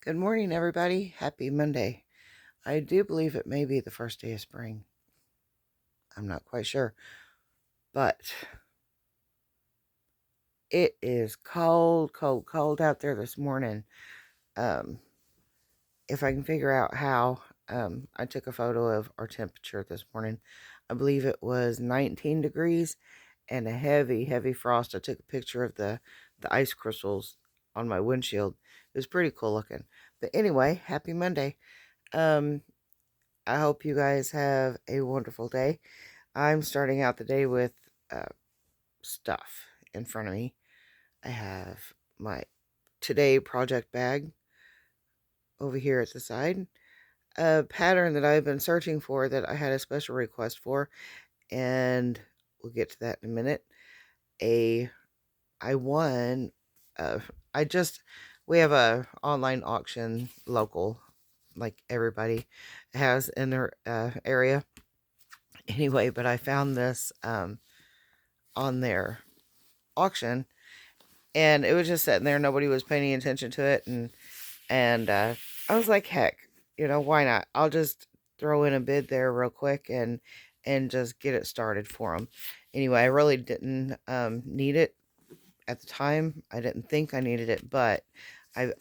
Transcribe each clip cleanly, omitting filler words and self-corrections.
Good morning, everybody. Happy Monday. I do believe it may be the first day of spring. I'm not quite sure, but it is cold, cold, cold out there this morning. Um, if I can figure out how, I took a photo of our temperature this morning. I believe it was 19 degrees and a heavy, heavy frost. I took a picture of the ice crystals on my windshield. It was pretty cool looking. But anyway, happy Monday. Um, I hope you guys have a wonderful day. I'm starting out the day with uh, stuff in front of me. I have my today project bag over here at the side. A pattern that I've been searching for that I had a special request for, and we'll get to that in a minute. I won. Uh, I just we have a online auction local, like everybody has in their area. Anyway, but I found this on their auction, and it was just sitting there. Nobody was paying any attention to it, and I was like, heck, why not? I'll just throw in a bid there real quick and just get it started for them. Anyway, I really didn't need it at the time. I didn't think I needed it, but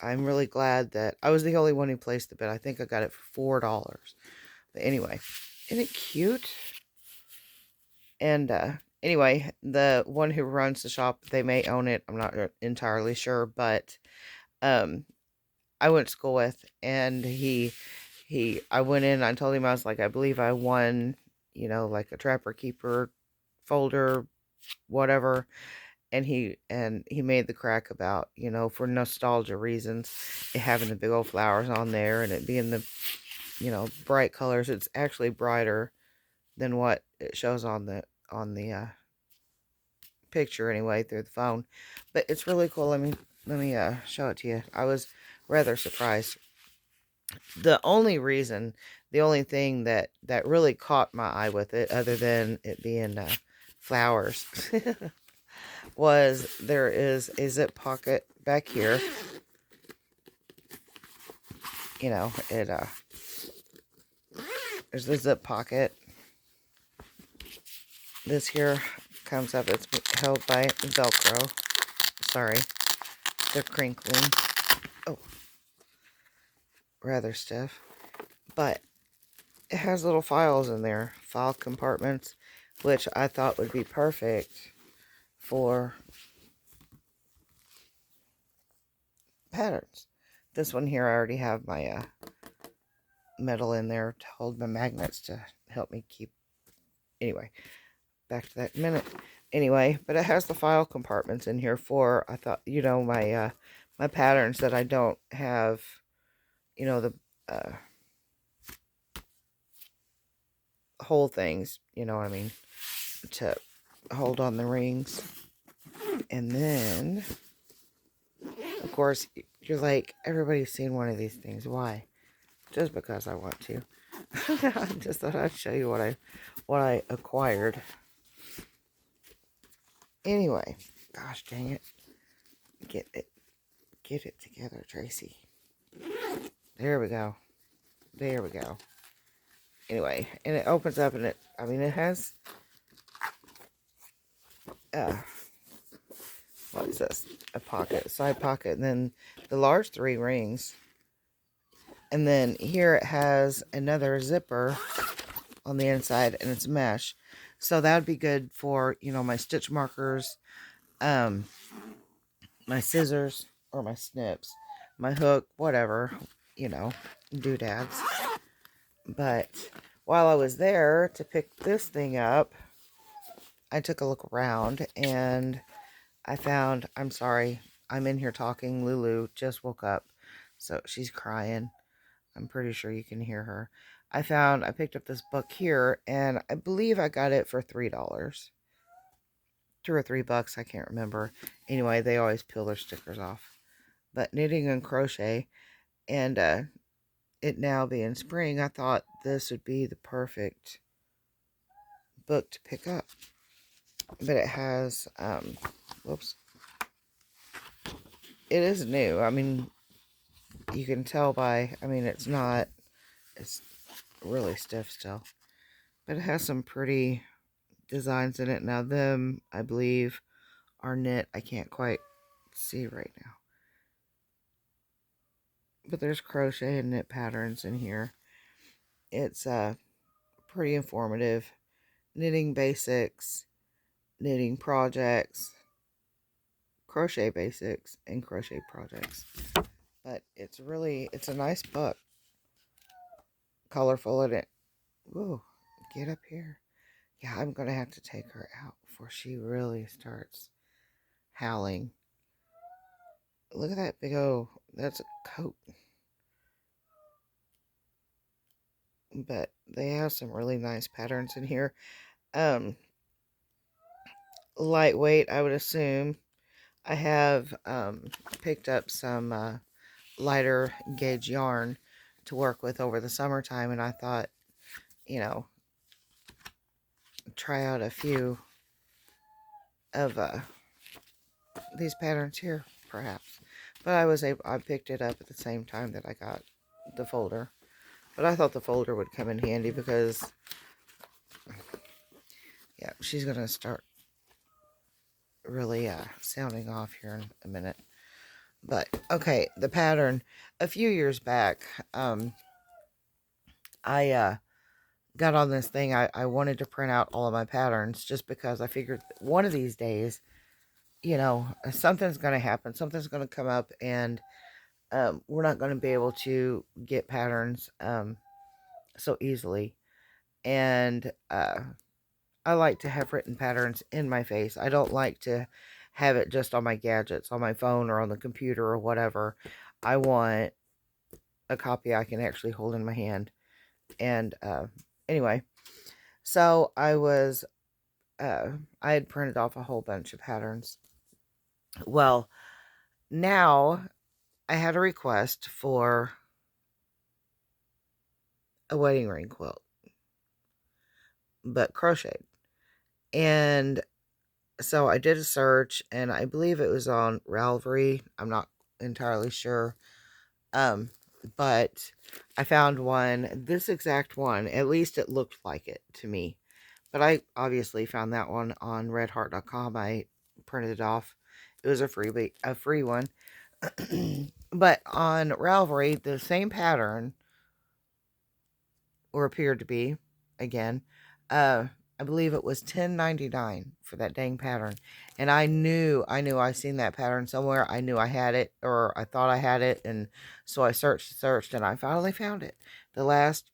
I'm really glad that I was the only one who placed the bid. I think I got it for $4. But anyway, isn't it cute? And anyway, the one who runs the shop, they may own it. I'm not entirely sure, but um, I went to school with, and I went in. I told him, I was like, I believe I won, like a Trapper Keeper folder, whatever. And he made the crack about, for nostalgia reasons, it having the big old flowers on there and it being the, bright colors. It's actually brighter than what it shows on the picture anyway through the phone, but it's really cool. Let me show it to you. I was rather surprised. The only thing that really caught my eye with it, other than it being flowers, was there is a zip pocket back here. It there's the zip pocket. This here comes up. It's held by Velcro. Sorry, they're crinkling. Oh, rather stiff. But it has little files in there, file compartments, which I thought would be perfect for patterns. This one here, I already have my metal in there to hold my magnets to help me keep. Anyway, back to that in a minute. Anyway, but it has the file compartments in here for, I thought, my patterns that I don't have, the whole things, you know what I mean, to hold on the rings. And then, of course, you're like, everybody's seen one of these things. Why? Just because I want to. I just thought I'd show you what I acquired. Anyway, gosh dang it. Get it together, Tracy. There we go. There we go. Anyway, and it opens up, and it has what is this? A pocket, side pocket, and then the large 3 rings. And then here it has another zipper on the inside, and it's mesh. So that would be good for, my stitch markers, my scissors, or my snips, my hook, whatever, doodads. But while I was there to pick this thing up, I took a look around, and I found, I'm sorry, I'm in here talking. Lulu just woke up, so she's crying. I'm pretty sure you can hear her. I picked up this book here, and I believe I got it for $3. $2 or $3, I can't remember. Anyway, they always peel their stickers off. But knitting and crochet, and it now being spring, I thought this would be the perfect book to pick up. But it has, whoops. It is new. I mean, You can tell by, I mean, it's really stiff still. But it has some pretty designs in it. Now them, I believe, are knit. I can't quite see right now. But there's crochet and knit patterns in here. It's pretty informative. Knitting basics, knitting projects, crochet basics, and crochet projects. But it's a nice book. Colorful in it. Whoa, get up here. Yeah, I'm going to have to take her out before she really starts howling. Look at that big old, that's a coat. But they have some really nice patterns in here. Lightweight, I would assume. I have picked up some lighter gauge yarn to work with over the summertime, and I thought, you know, try out a few of these patterns here, perhaps. But I picked it up at the same time that I got the folder. But I thought the folder would come in handy because, yeah, she's going to start really sounding off here in a minute. But, okay, the pattern. A few years back, I got on this thing. I wanted to print out all of my patterns just because I figured one of these days, you know, something's going to happen. Something's going to come up, and we're not going to be able to get patterns so easily. And I like to have written patterns in my face. I don't like to have it just on my gadgets, on my phone or on the computer or whatever. I want a copy I can actually hold in my hand. And anyway, so I had printed off a whole bunch of patterns. Well, now I had a request for a wedding ring quilt, but crocheted. And so I did a search, and I believe it was on Ravelry. I'm not entirely sure. But I found one, this exact one. At least it looked like it to me. But I obviously found that one on redheart.com. I printed it off. It was a free one. But on Ravelry, the same pattern, or appeared to be, again, I believe it was $10.99 for that dang pattern. And I knew I seen that pattern somewhere. I knew I had it, or I thought I had it, and so I searched, and I finally found it. The last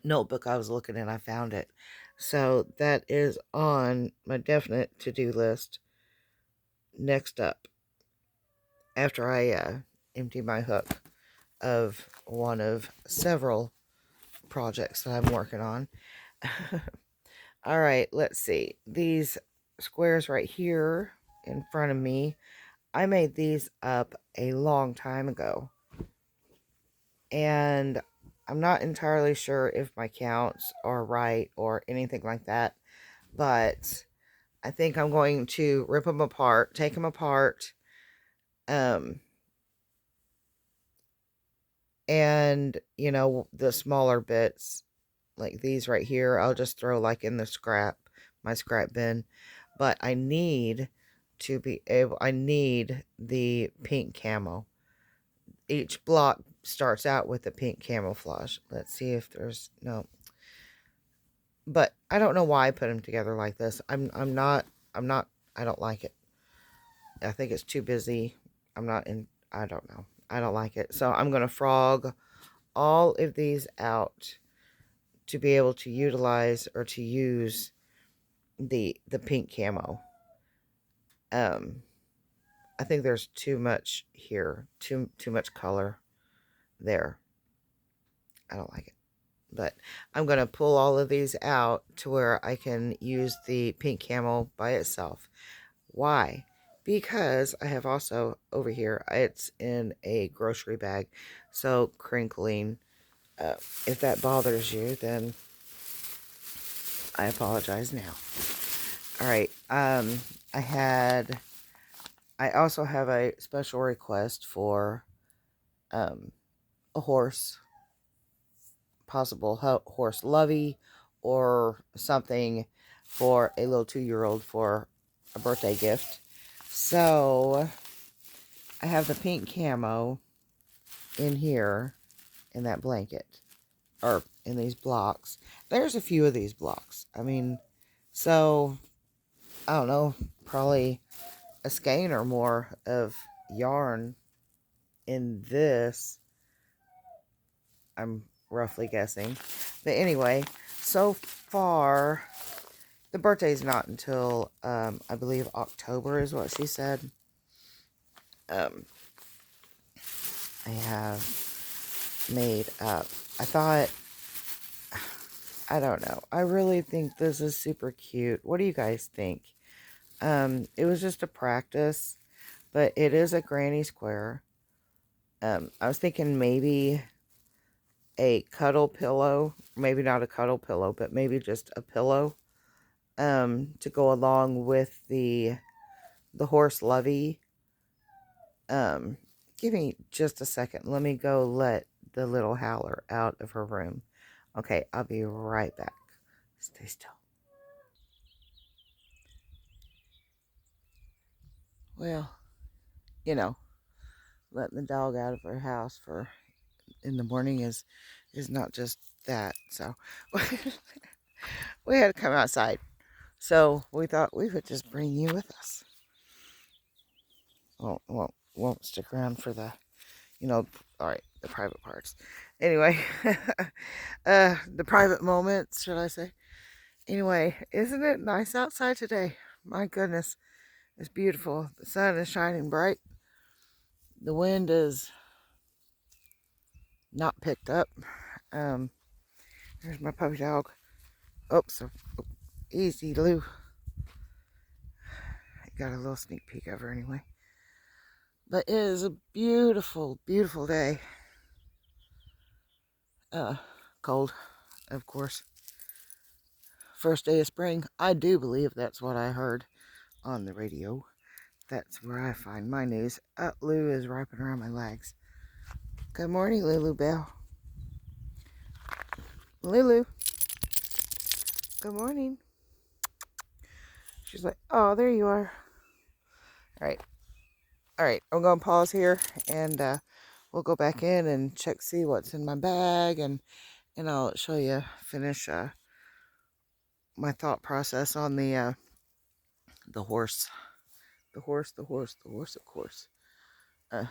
notebook I was looking at, I found it. So that is on my definite to-do list. Next up, after I empty my hook of one of several projects that I'm working on. All right, let's see. These squares right here in front of me, I made these up a long time ago. And I'm not entirely sure if my counts are right or anything like that. But I think I'm going to rip them apart, take them apart. And, you know, the smaller bits, like these right here, I'll just throw like in the my scrap bin. But I need I need the pink camo. Each block starts out with the pink camouflage. Let's see if there's, no. But I don't know why I put them together like this. I don't like it. I think it's too busy. I don't know. I don't like it. So I'm going to frog all of these out to be able to utilize or to use the pink camo. I think there's too much here, too much color there. I don't like it. But I'm going to pull all of these out to where I can use the pink camo by itself. Why? Because I have also over here, it's in a grocery bag. So crinkling, if that bothers you, then I apologize now. All right. I had I also have a special request for um, a horse, possible horse lovey, or something for a little 2-year-old for a birthday gift. So I have the pink camo in here in that blanket, or in these blocks. There's a few of these blocks. I mean, so I don't know, probably a skein or more of yarn in this, I'm roughly guessing. But anyway, so far, the birthday's not until, I believe October is what she said. Um, I have made up. I thought, I don't know. I really think this is super cute. What do you guys think? It was just a practice, but it is a granny square. I was thinking maybe a cuddle pillow, maybe not a cuddle pillow, but maybe just a pillow, to go along with the horse lovey. Give me just a second. Let me go let the little howler out of her room. Okay, I'll be right back. Stay still. Well, you know, letting the dog out of her house for in the morning is not just that. So we had to come outside. So we thought we would just bring you with us. Won't stick around for the, all right, the private parts. Anyway, the private moments, should I say? Anyway, isn't it nice outside today? My goodness, it's beautiful. The sun is shining bright. The wind is not picked up. Um, there's my puppy dog. Oops, easy, Lou. I got a little sneak peek of her anyway. But it is a beautiful, beautiful day. Cold, of course. First day of spring. I do believe that's what I heard on the radio. That's where I find my news. Lou is wrapping around my legs. Good morning, Lulu Bell. Lulu. Good morning. She's like, oh, there you are. All right. All right. I'm going to pause here and we'll go back in and check, see what's in my bag. And I'll show you, finish my thought process on the horse. The horse, of course,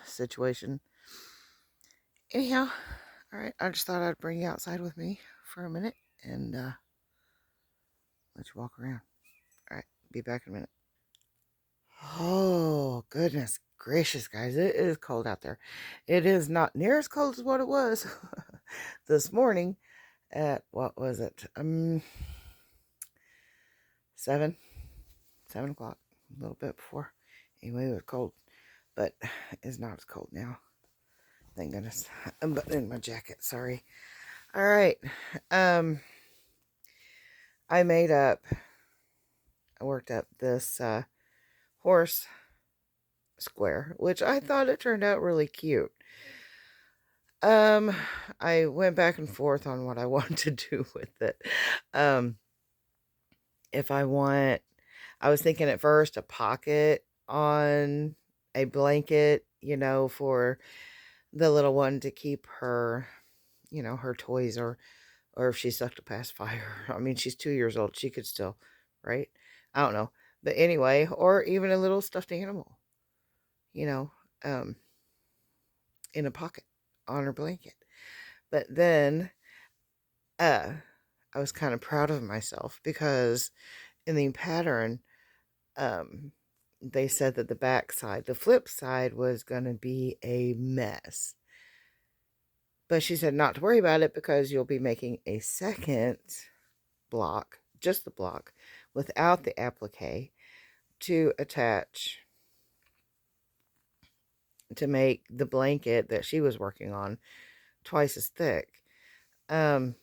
situation. Anyhow, all right, I just thought I'd bring you outside with me for a minute and let you walk around. All right, be back in a minute. Oh, goodness gracious, guys, it is cold out there. It is not near as cold as what it was this morning at, what was it? 7 o'clock, a little bit before. Anyway, it was cold, but it's not as cold now. Thank goodness. I'm buttoning my jacket, sorry. All right. I worked up this horse square, which I thought it turned out really cute. I went back and forth on what I want to do with it. If I was thinking at first a pocket on a blanket, for the little one to keep her, her toys, or if she's stuck to pacifier. I mean, she's 2 years old. She could still, right? I don't know. But anyway, or even a little stuffed animal, you know, um, in a pocket on her blanket. But then, I was kind of proud of myself because in the pattern, they said that the flip side was going to be a mess. But she said not to worry about it because you'll be making a second block, just the block, without the applique to attach to make the blanket that she was working on twice as thick. That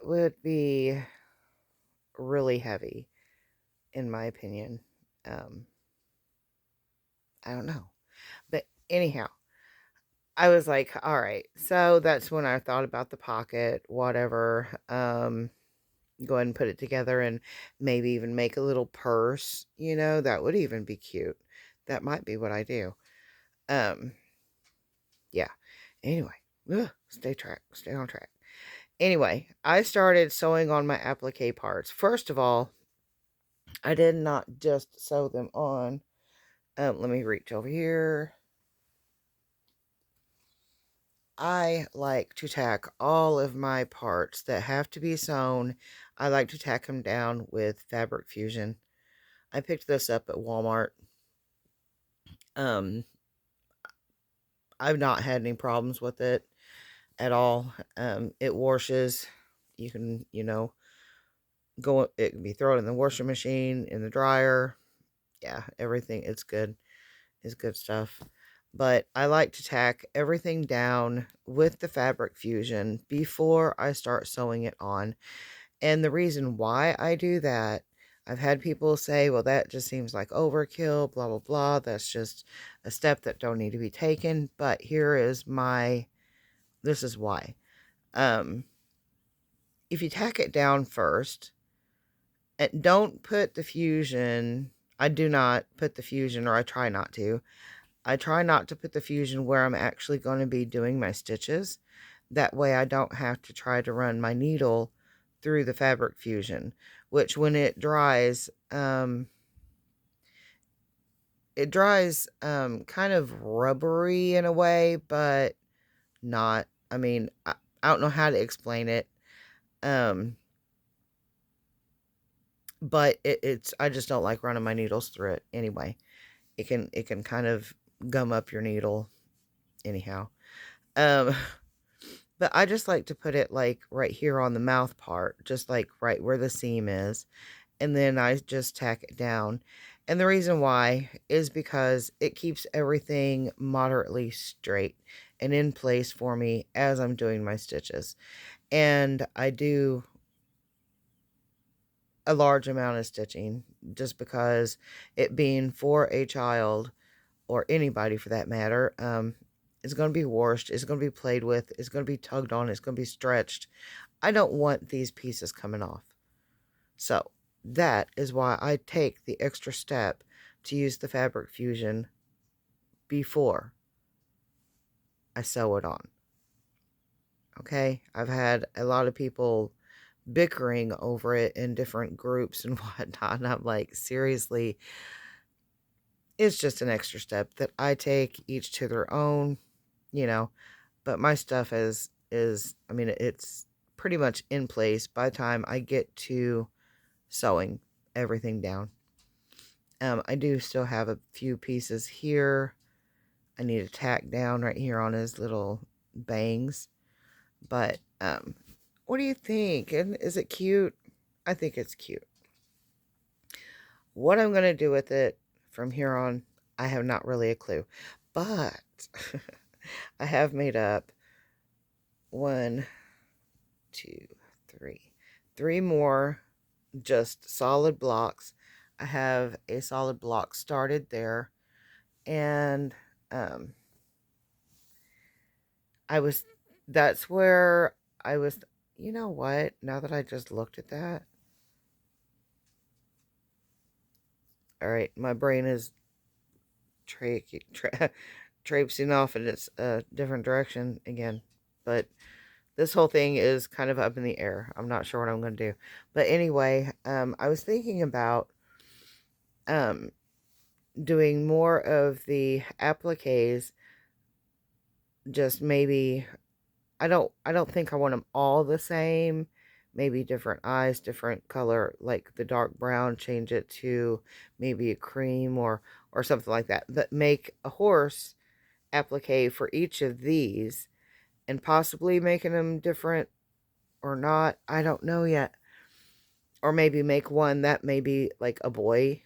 would be really heavy, in my opinion. I don't know. But anyhow, I was like, all right. So that's when I thought about the pocket, whatever. Go ahead and put it together and maybe even make a little purse, that would even be cute. That might be what I do. Um, yeah. Anyway, stay on track. Anyway, I started sewing on my applique parts. First of all, I did not just sew them on. Let me reach over here. I like to tack all of my parts that have to be sewn. I like to tack them down with Fabric Fusion. I picked this up at Walmart. Um, I've not had any problems with it at all. It washes. You can, it can be thrown in the washing machine, in the dryer. Yeah, everything. It's good. It's good stuff. But I like to tack everything down with the Fabric Fusion before I start sewing it on. And the reason why I do that, I've had people say, well, that just seems like overkill, blah, blah, blah. That's just a step that don't need to be taken. But this is why. If you tack it down first, and don't put the fusion, I do not put the fusion, or I try not to. I try not to put the fusion where I'm actually going to be doing my stitches. That way I don't have to try to run my needle through the Fabric Fusion, which when it dries kind of rubbery in a way, but not. I mean, I don't know how to explain it. But it's I just don't like running my needles through it anyway. It can kind of gum up your needle anyhow. Um but I just like to put it like right here on the mouth part, just like right where the seam is, and then I just tack it down. And the reason why is because it keeps everything moderately straight and in place for me as I'm doing my stitches. And I do a large amount of stitching just because it being for a child, or anybody for that matter, it's going to be washed, it's going to be played with, it's going to be tugged on, it's going to be stretched. I don't want these pieces coming off. So that is why I take the extra step to use the Fabric Fusion before I sew it on. Okay, I've had a lot of people bickering over it in different groups and whatnot, and I'm like, seriously, it's just an extra step that I take, each to their own, but my stuff I mean, it's pretty much in place by the time I get to sewing everything down. I do still have a few pieces here I need to tack down right here on his little bangs, but what do you think? And is it cute? I think it's cute. What I'm going to do with it from here on, I have not really a clue. But I have made up 1, 2, 3. 3 more just solid blocks. I have a solid block started there. And that's where I was, you know what? Now that I just looked at that, all right, my brain is traipsing off in its different direction again. But this whole thing is kind of up in the air. I'm not sure what I'm going to do. But anyway, I was thinking about doing more of the appliques. Just maybe, I don't think I want them all the same. Maybe different eyes, different color, like the dark brown, change it to maybe a cream or something like that. But make a horse applique for each of these, and possibly making them different or not. I don't know yet. Or maybe make one that may be like a boy,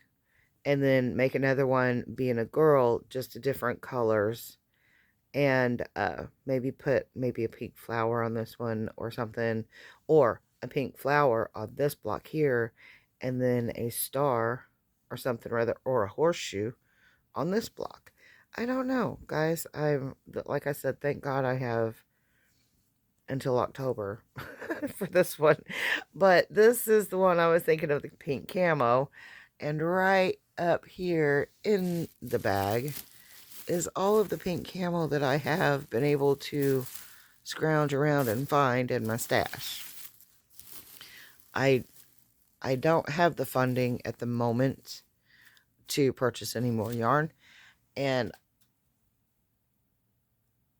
and then make another one being a girl, just different colors. And maybe a pink flower on this one or something, or a pink flower on this block here, and then a star or something rather, or a horseshoe on this block. I don't know, guys. Like I said, thank God I have until October for this one. But this is the one I was thinking of, the pink camo. And right up here in the bag is all of the pink camo that I have been able to scrounge around and find in my stash. I don't have the funding at the moment to purchase any more yarn, and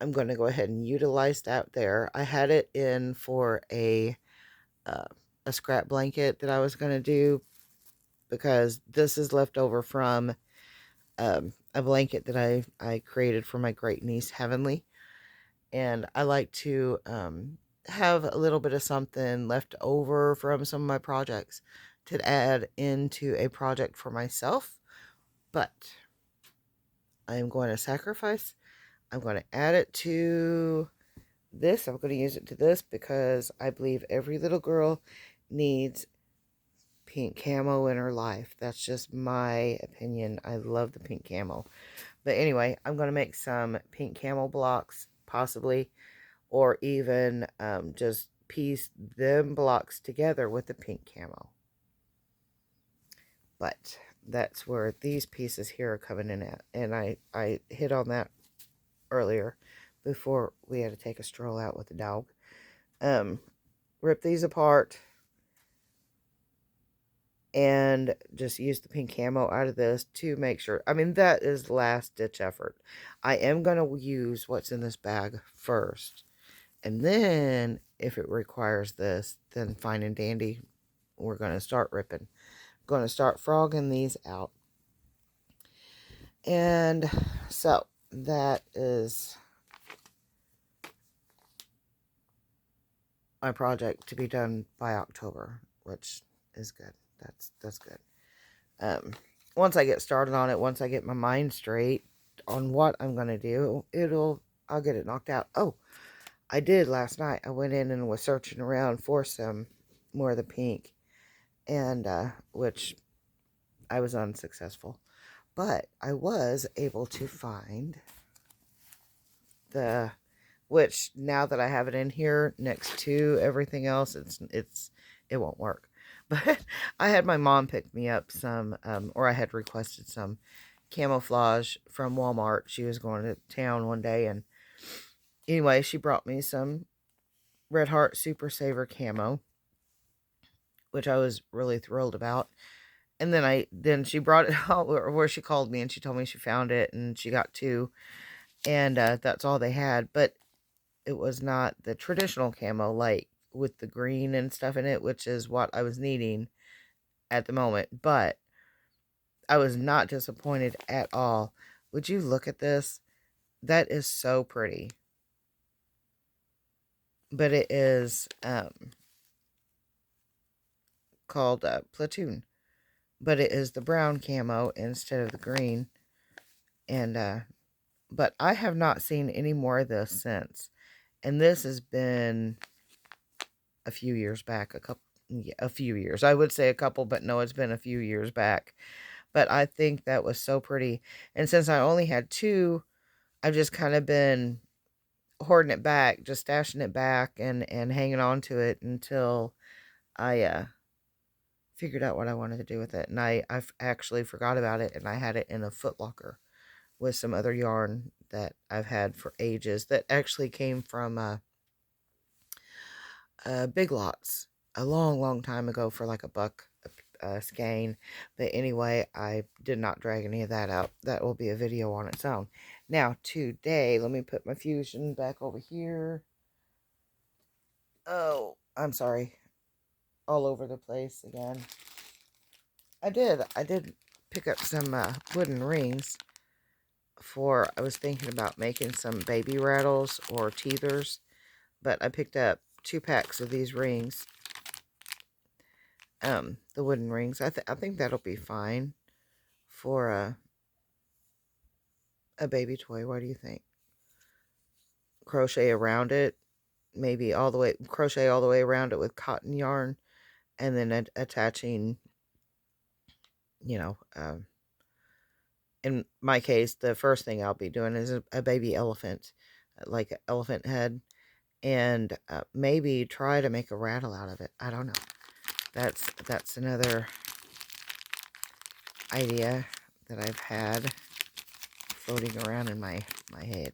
I'm going to go ahead and utilize that there. I had it in for a scrap blanket that I was going to do, because this is left over from a blanket that I created for my great niece Heavenly, and I like to have a little bit of something left over from some of my projects to add into a project for myself. But I am going to sacrifice. I'm going to add it to this. I'm going to use it to this because I believe every little girl needs pink camo in her life. That's just my opinion. I love the pink camo. But anyway, I'm going to make some pink camo blocks, possibly, or even just piece them blocks together with the pink camo. But that's where these pieces here are coming in at. And I hit on that earlier before we had to take a stroll out with the dog. Rip these apart and just use the pink camo out of this to make sure. I mean, that is last ditch effort. I am going to use what's in this bag first, and then if it requires this, then fine and dandy, we're going to start ripping. Going to start frogging these out. And so that is my project to be done by October, which is good. That's good. Once I get started on it, once I get my mind straight on what I'm gonna do, I'll get it knocked out. Oh, I did last night. I went in and was searching around for some more of the pink, and which I was unsuccessful, but I was able to find the, which now that I have it in here next to everything else, it won't work. But I had my mom pick me up some, or I had requested some camouflage from Walmart. She was going to town one day, and anyway, she brought me some Red Heart Super Saver camo, which I was really thrilled about. And then she brought it out where she called me and she told me she found it and she got two, and that's all they had. But it was not the traditional camo, like with the green and stuff in it, which is what I was needing at the moment. But I was not disappointed at all. Would you look at this? That is so pretty. But it is called Platoon. But it is the brown camo instead of the green. And but I have not seen any more of this since. And this has been a few years back, a few years. I would say a couple, but no, it's been a few years back. But I think that was so pretty. And since I only had two, I've just kind of been hoarding it back, just stashing it back and hanging on to it until I figured out what I wanted to do with it. And I actually forgot about it, and I had it in a Foot Locker with some other yarn that I've had for ages that actually came from Big Lots a long time ago for like $1 skein. But anyway, I did not drag any of that out. That will be a video on its own. Now today, let me put my fusion back over here. Oh, I'm sorry, all over the place again. I did pick up some wooden rings for, I was thinking about making some baby rattles or teethers, but I picked up 2 packs of these rings. The wooden rings. I think that'll be fine for a baby toy. What do you think? Crochet around it, maybe crochet all the way around it with cotton yarn, and then attaching you know, in my case, the first thing I'll be doing is a baby elephant, like an elephant head, and maybe try to make a rattle out of it. I don't know. That's another idea that I've had floating around in my head.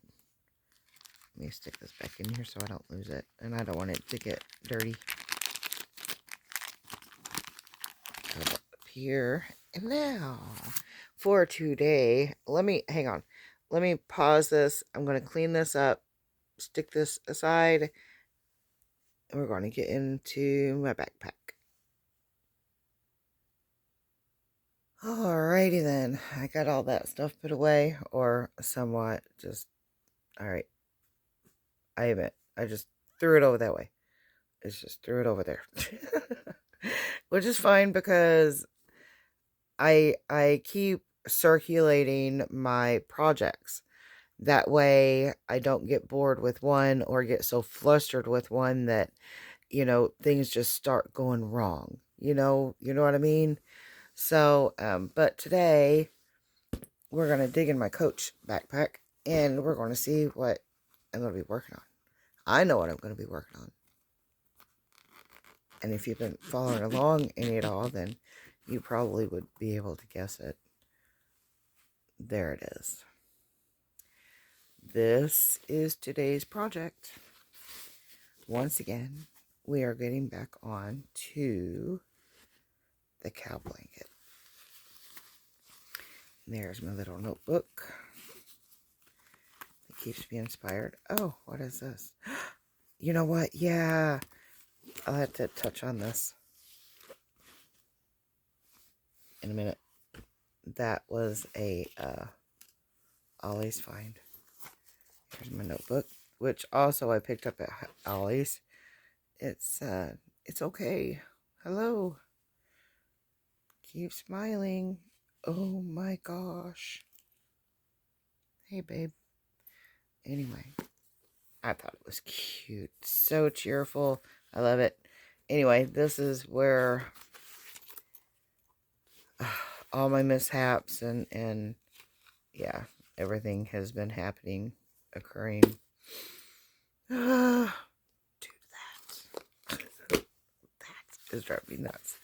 Let me stick this back in here so I don't lose it, and I don't want it to get dirty. Up here, and now for today, hang on. Let me pause this. I'm going to clean this up, stick this aside, and we're going to get into my backpack. Alrighty then. I got all that stuff put away, or somewhat. Just, alright. I admit, I just threw it over that way. It's just threw it over there. Which is fine because I keep circulating my projects. That way I don't get bored with one or get so flustered with one that, things just start going wrong. You know what I mean? So, but today we're going to dig in my Coach backpack and we're going to see what I'm going to be working on. I know what I'm going to be working on. And if you've been following along any at all, then you probably would be able to guess it. There it is. This is today's project. Once again, we are getting back on to the cow blanket. There's my little notebook. It keeps me inspired. Oh, what is this? You know what? Yeah, I'll have to touch on this in a minute. That was a Ollie's find. Here's my notebook, which also I picked up at Ollie's. It's okay. Hello. Keep smiling. Oh my gosh. Hey, babe. Anyway, I thought it was cute. So cheerful. I love it. Anyway, this is where all my mishaps and yeah, everything has been occurring. Dude, that is driving me nuts.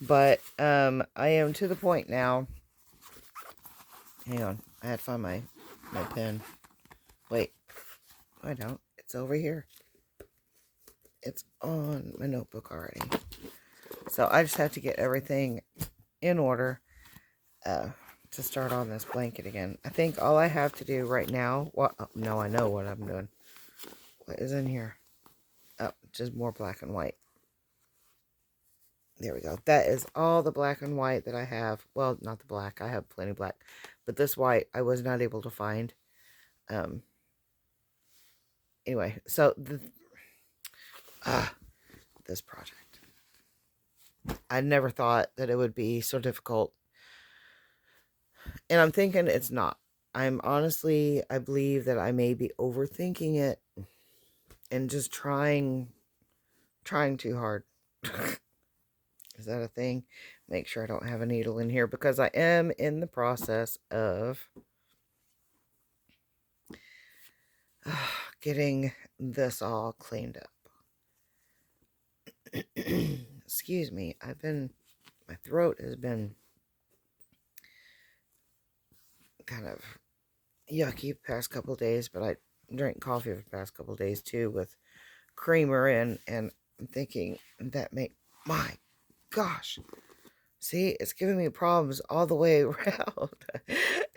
But I am to the point now. Hang on, I had to find my pen. Wait, I don't. It's over here. It's on my notebook already. So I just have to get everything in order to start on this blanket again. I think all I have to do right now... no, I know what I'm doing. What is in here? Oh, just more black and white. There we go. That is all the black and white that I have. Well, not the black. I have plenty of black. But this white I was not able to find. Anyway, so this project. I never thought that it would be so difficult. And I'm thinking it's not. I believe that I may be overthinking it and just trying too hard. Is that a thing? Make sure I don't have a needle in here because I am in the process of getting this all cleaned up. Excuse me. My throat has been kind of yucky the past couple days, but I drank coffee for the past couple days too with creamer and I'm thinking my gosh, see, it's giving me problems all the way around.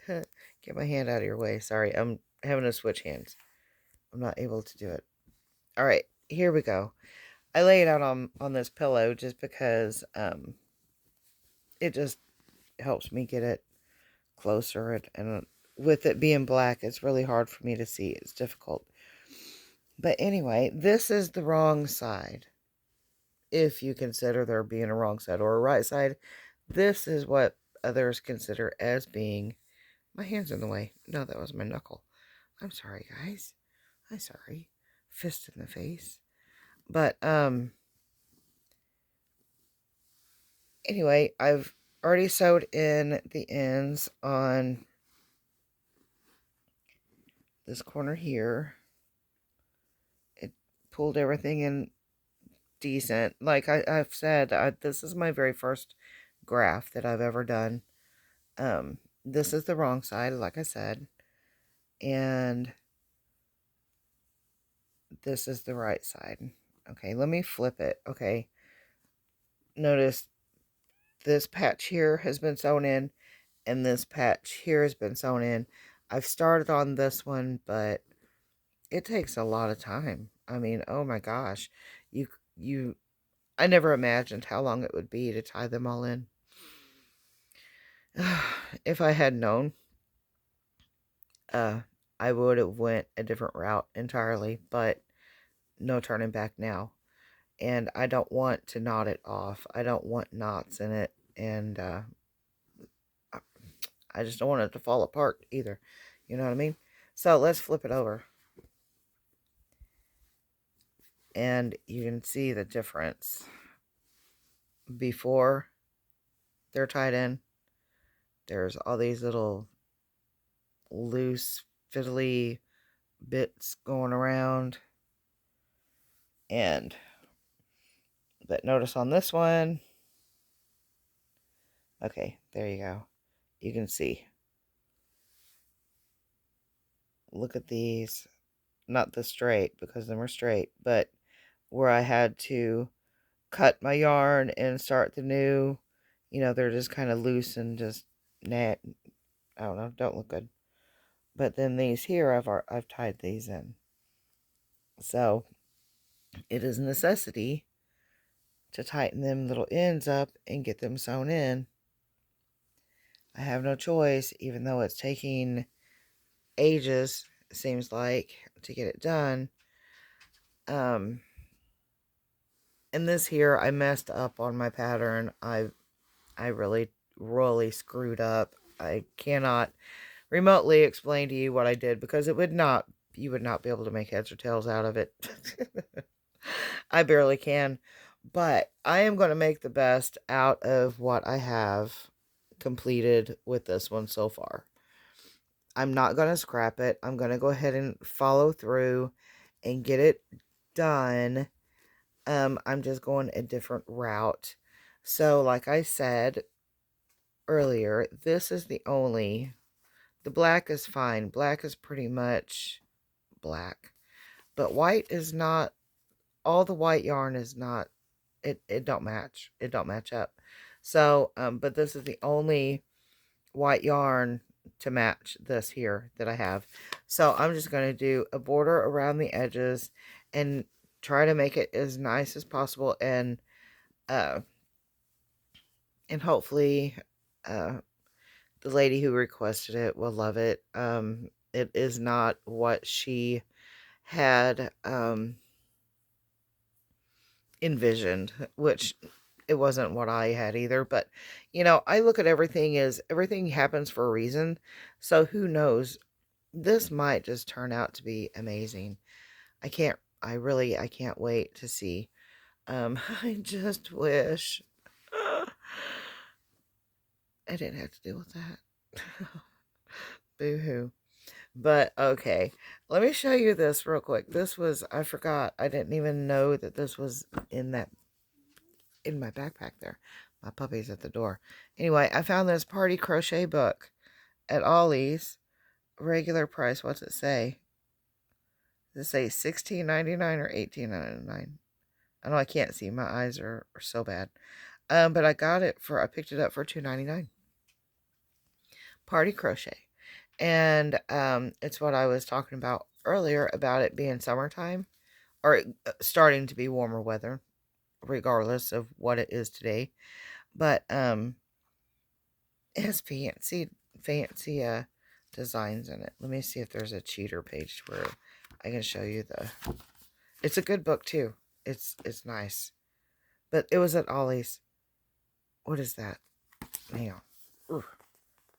Get my hand out of your way. Sorry, I'm having to switch hands. I'm not able to do it. All right, here we go. I lay it out on this pillow just because it just helps me get it closer, and with it being black, it's really hard for me to see. It's difficult. But anyway, this is the wrong side. If you consider there being a wrong side or a right side, this is what others consider as being... My hand's in the way. No, that was my knuckle. I'm sorry, guys. I'm sorry. Fist in the face. But, anyway, I've already sewed in the ends on this corner here. It pulled everything in decent. Like I've said, this is my very first graph that I've ever done. This is the wrong side, like I said, and this is the right side. Okay, let me flip it. Okay, notice this patch here has been sewn in, and this patch here has been sewn in. I've started on this one, but it takes a lot of time. I mean, oh my gosh, you I never imagined how long it would be to tie them all in. If I had known, uh, I would have went a different route entirely, but no turning back now. And I don't want to knot it off. I don't want knots in it, and I just don't want it to fall apart either. You know what I mean? So let's flip it over. And you can see the difference. Before they're tied in, there's all these little loose, fiddly bits going around. But notice on this one, okay, there you go. You can see. Look at these. Not the straight, because them are straight, but where I had to cut my yarn and start the new, they're just kind of loose and just I don't know, don't look good. But then these here, I've tied these in. So it is a necessity to tighten them little ends up and get them sewn in. I have no choice, even though it's taking ages, it seems like, to get it done. And this here, I messed up on my pattern. I really, really screwed up. I cannot remotely explain to you what I did, because you would not be able to make heads or tails out of it. I barely can. But I am going to make the best out of what I have completed with this one so far. I'm not going to scrap it. I'm going to go ahead and follow through and get it done. I'm just going a different route. So, like I said earlier, this is the black is fine. Black is pretty much black. But white is not, all the white yarn is not, it don't match. It don't match up. So, but this is the only white yarn to match this here that I have. So I'm just going to do a border around the edges and try to make it as nice as possible, and hopefully the lady who requested it will love it. It is not what she had envisioned, which it wasn't what I had either. But, I look at everything as everything happens for a reason. So who knows? This might just turn out to be amazing. I can't wait to see. I just wish I didn't have to deal with that. Boo-hoo. But, okay. Let me show you this real quick. This was, I forgot. I didn't even know that this was in my backpack there. My puppy's at the door. Anyway, I found this party crochet book at Ollie's. Regular price, what's it say? Does it say $16.99 or $18.99? I know I can't see. My eyes are so bad. But I picked it up for $2.99. Party crochet. And it's what I was talking about earlier about it being summertime, or starting to be warmer weather, regardless of what it is today. But it has fancy designs in it. Let me see if there's a cheater page where I can show you it's a good book too. It's nice. But it was at Ollie's. What is that? Hang on. Ooh.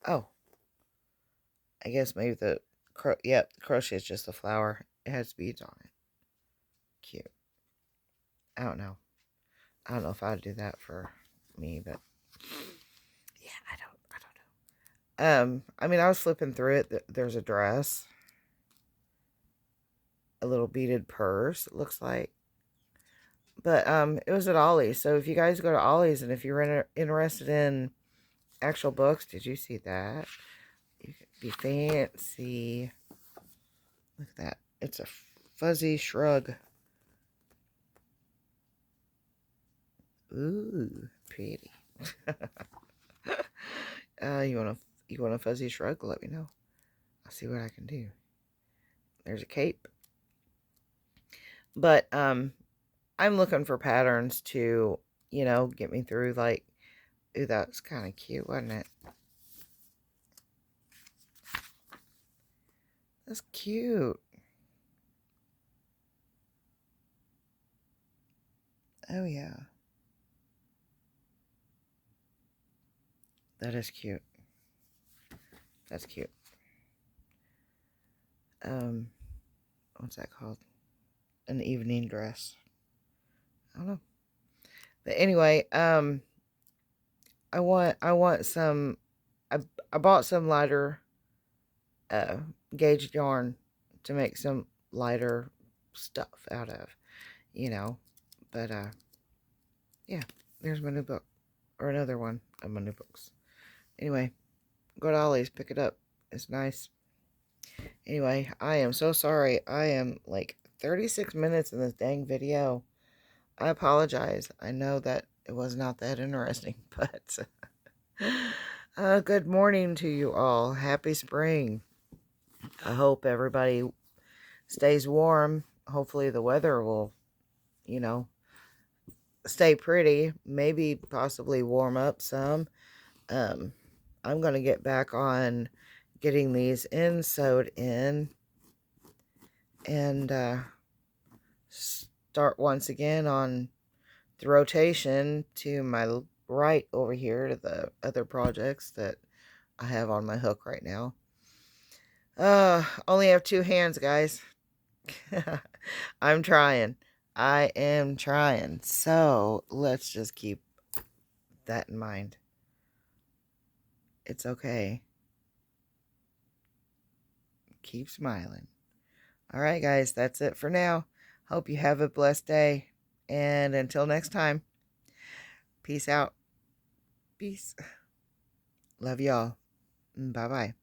Oh. I guess maybe the crochet is just a flower. It has beads on it. Cute. I don't know. I don't know if I'd do that for me, but I don't know. I mean, I was flipping through it. There's a dress. A little beaded purse, it looks like. But it was at Ollie's. So if you guys go to Ollie's and if you're interested in actual books, did you see that? You could be fancy. Look at that. It's a fuzzy shrug. Ooh, pretty. You want a fuzzy shrug? Let me know. I'll see what I can do. There's a cape. But I'm looking for patterns to, get me through, like, ooh, that's kind of cute, wasn't it? That's cute. Oh, yeah. That is cute. That's cute. What's that called? An evening dress. I don't know. But anyway, I want some, I bought some lighter, gauged yarn to make some lighter stuff out of, but, yeah, there's my new book, or another one of my new books. Anyway, go to Ollie's, pick it up. It's nice. Anyway, I am so sorry. I am like 36 minutes in this dang video. I apologize. I know that it was not that interesting, but good morning to you all. Happy spring. I hope everybody stays warm. Hopefully the weather will, stay pretty. Maybe possibly warm up some. I'm going to get back on getting these sewed in and start once again on the rotation to my right over here to the other projects that I have on my hook right now. Only have 2 hands, guys. I'm trying. I am trying. So let's just keep that in mind. It's okay. Keep smiling. All right, guys, that's it for now. Hope you have a blessed day. And until next time, peace out. Peace. Love y'all. Bye-bye.